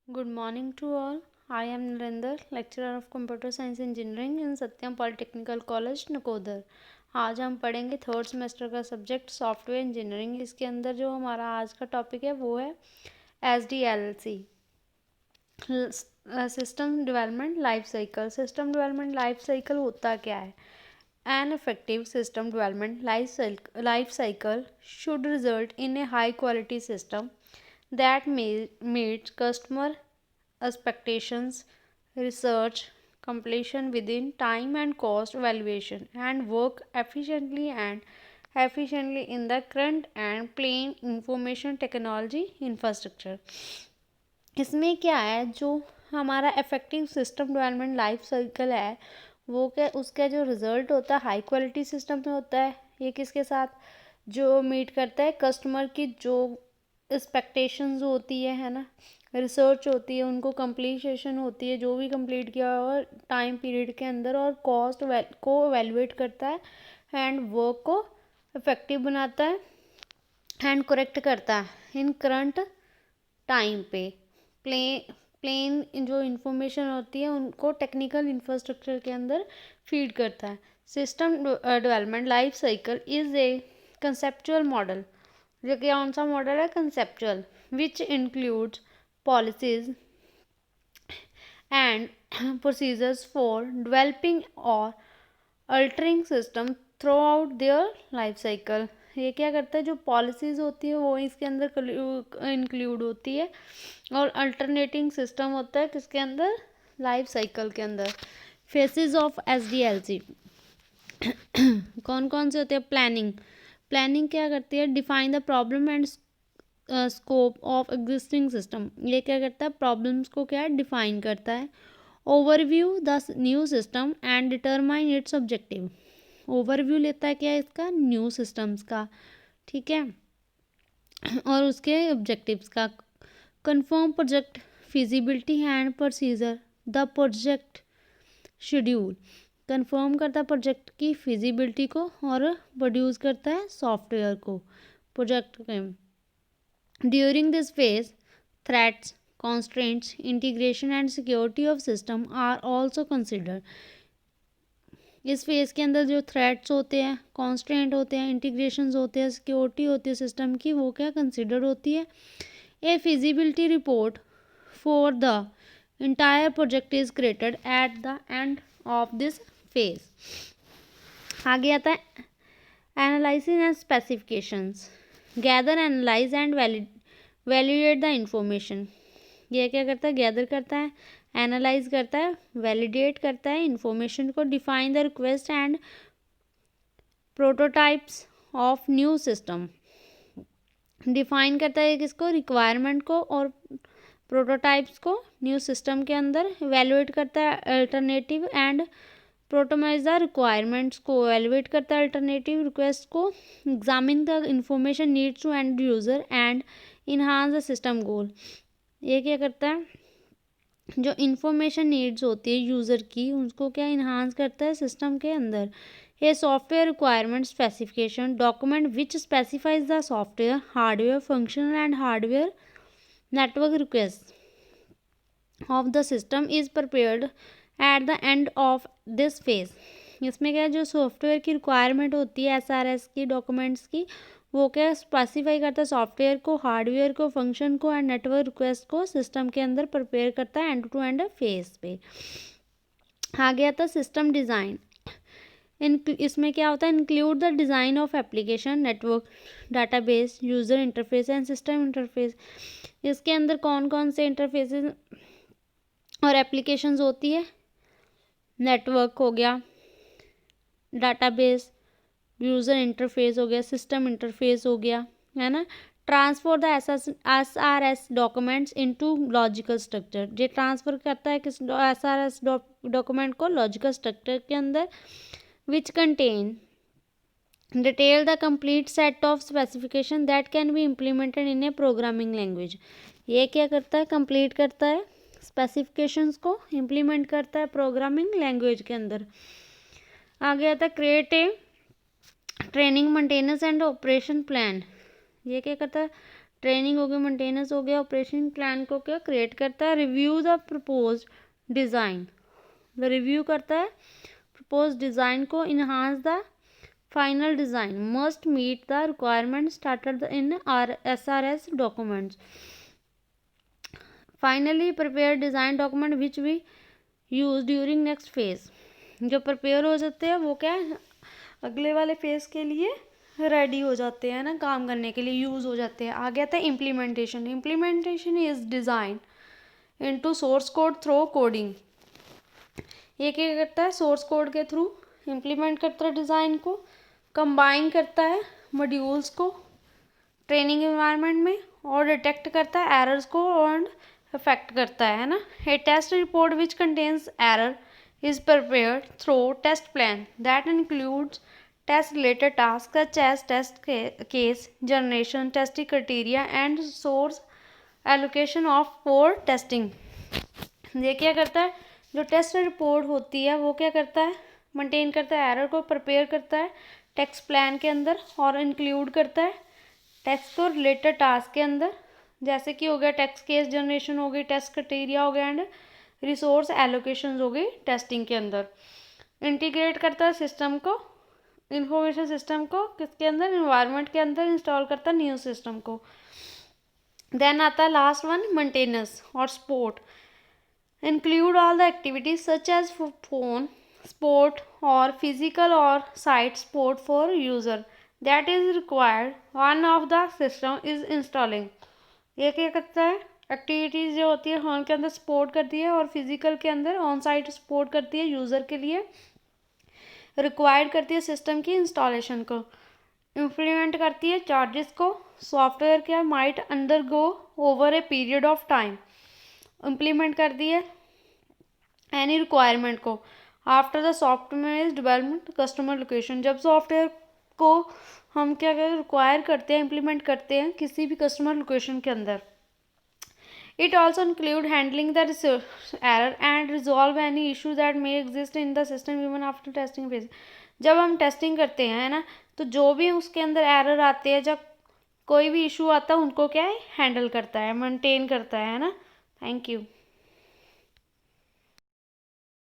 Good morning to all. I am Narendra, lecturer of Computer Science Engineering in Satyam Polytechnical College, Nakodar. आज हम पढ़ेंगे third semester का subject software engineering. इसके अंदर जो हमारा आज का टॉपिक है वो है SDLC, system development life cycle. System development life cycle होता क्या है? An effective system development life cycle should result in a high quality system that meets customer expectations, research completion within time and cost evaluation, and work efficiently in the current and plain information technology infrastructure। इसमें क्या है, जो हमारा effective system development life cycle है वो क्या, उसका जो रिजल्ट होता है हाई क्वालिटी सिस्टम में होता है। ये किसके साथ जो मीट करता है कस्टमर की जो एक्सपेक्टेशंस होती है ना, रिसर्च होती है, उनको कंप्लीशन होती है, जो भी कंप्लीट किया हुआ टाइम पीरियड के अंदर, और कॉस्ट को एवेलुएट करता है एंड वर्क को इफेक्टिव बनाता है एंड करेक्ट करता है इन करंट टाइम पे। प्लेन जो इंफॉर्मेशन होती है उनको टेक्निकल इंफ्रास्ट्रक्चर के अंदर फीड करता है। System development life cycle is a conceptual model. ये कौन सा मॉडल है? Conceptual, which includes policies and procedures for developing और altering system throughout their life cycle. ये क्या करता है, जो पॉलिसीज़ होती है वो इसके अंदर इंक्लूड होती है, और अल्टरनेटिंग सिस्टम होता है किसके अंदर? लाइफ साइकिल के अंदर। फेसेस ऑफ SDLC कौन कौन से होते हैं? प्लानिंग क्या करती है? Define the problem and scope of existing system. ये क्या करता है? प्रॉब्लम्स को क्या है? डिफाइन करता है। Overview the new system and determine its objective. Overview लेता है क्या इसका? न्यू सिस्टम्स का, ठीक है, और उसके ऑब्जेक्टिव्स का। Confirm project feasibility and procedure the project schedule. Confirm करता है प्रोजेक्ट की फिजिबिलिटी को और प्रोड्यूस करता है सॉफ्टवेयर को प्रोजेक्ट के। During this phase threats, constraints, integration and security of system are also considered। इस फेज़ के अंदर जो थ्रेट्स होते हैं, कॉन्स्ट्रेंट होते हैं, इंटीग्रेशंस होते हैं, सिक्योरिटी होती है सिस्टम की, वो क्या कंसिडर होती है। A feasibility report for the entire project is created at the end of this phase. आगे आता है analysis and specifications. Gather, analyse and validate the information. ये क्या करता है? गैदर करता है, एनालाइज करता है, वैलिडेट करता है इंफॉर्मेशन को। Define the request and prototypes of new system. Define करता है किसको? रिक्वायरमेंट को और प्रोटोटाइप्स को न्यू सिस्टम के अंदर। एवेलुएट करता है alternative and prioritise the requirements को एवेलुएट करता है अल्टरनेटिव रिक्वेस्ट को। Examine the information needs to end user and enhance the system goal. ये क्या करता है? जो इंफॉर्मेशन नीड्स होती है यूज़र की, उसको क्या इन्हांस करता है सिस्टम के अंदर। ये software requirement specification document which specifies the software hardware functional and hardware network request of the system is prepared eight the end of this phase. इसमें क्या, जो सॉफ्टवेयर की रिक्वायरमेंट होती है SRS की डॉक्यूमेंट्स की, वो क्या स्पेसिफाई करता है सॉफ्टवेयर को, हार्डवेयर को, फंक्शन को एंड नेटवर्क रिक्वेस्ट को सिस्टम के अंदर प्रिपेयर करता है एंड टू एंड फेज पे। आगे आता है सिस्टम डिज़ाइन। इसमें क्या होता है? Include the design of application, network, database, user interface and system interface. इसके अंदर कौन कौन से इंटरफेसेस और एप्लीकेशंस होती है? नेटवर्क हो गया, डाटाबेस, यूज़र इंटरफेस हो गया, सिस्टम इंटरफेस हो गया, है ना। Transfer the SRS documents into logical structure. ये ट्रांसफ़र करता है किस SRS डॉक्यूमेंट को लॉजिकल स्ट्रक्चर के अंदर। Which contain detail the complete set of specification that can be implemented in A programming language. ये क्या करता है? कंप्लीट करता है स्पेसिफिकेशंस को, इम्प्लीमेंट करता है प्रोग्रामिंग लैंग्वेज के अंदर। आगे आता है create a training maintenance and operation plan. ये क्या करता है? ट्रेनिंग हो गया, मेंटेनेंस हो गया, ऑपरेशन प्लान को क्या क्रिएट करता है, review the propose design, the review करता है प्रपोज डिज़ाइन को, enhance the final design, must meet the requirement started in SRS documents, finally prepare design document which we use during next phase, जो prepare हो जाते हैं वो क्या है अगले वाले फेज के लिए रेडी हो जाते हैं ना, काम करने के लिए यूज़ हो जाते हैं। आ गया था implementation, implementation is design into source code through coding, ये क्या करता है सोर्स कोड के थ्रू इम्प्लीमेंट करता है डिज़ाइन को, कंबाइन करता है मॉड्यूल्स को ट्रेनिंग एनवायरनमेंट में, और डिटेक्ट करता है एरर्स को और अफेक्ट करता है ना। A test report which contains error is prepared through test plan that includes test related tasks such as test case generation, testing criteria and source allocation of for testing। ये क्या करता है जो टेस्ट रिपोर्ट होती है वो क्या करता है मेंटेन करता है एरर को, प्रिपेयर करता है टेस्ट प्लान के अंदर और इंक्लूड करता है टेस्ट को रिलेटेड टास्क के अंदर, जैसे कि हो गया टेस्ट केस जनरेशन हो गई, टेस्ट क्राइटेरिया हो गया एंड रिसोर्स एलोकेशन हो गई टेस्टिंग के अंदर। इंटीग्रेट करता है सिस्टम को, इंफॉर्मेशन सिस्टम को किसके अंदर इन्वायरमेंट के अंदर इंस्टॉल करता है न्यू सिस्टम को। देन आता है लास्ट वन मेंटेनेंस और support, include all the activities such as phone support और फिजिकल और site support for user that is required one of the system is installing. ये क्या करता है एक्टिविटीज़ जो होती है फोन के अंदर सपोर्ट करती है और फिजिकल के अंदर ऑन साइट सपोर्ट करती है यूज़र के लिए, रिक्वायर्ड करती है सिस्टम की इंस्टॉलेशन को, इम्प्लीमेंट करती है चार्जेस को, सॉफ्टवेयर क्या might under go over a period of time, implement करती है एनी रिक्वायरमेंट को after the software development customer location, जब सॉफ्टवेयर को हम क्या करें रिक्वायर करते हैं इम्प्लीमेंट करते हैं किसी भी कस्टमर लोकेशन के अंदर। It also include handling the error and resolve any issue that may exist in the system even after testing phase। जब हम टेस्टिंग करते हैं है ना तो जो भी उसके अंदर एरर आते हैं जब कोई भी इशू आता है उनको क्या है हैंडल करता है मेंटेन करता है ना। Thank you.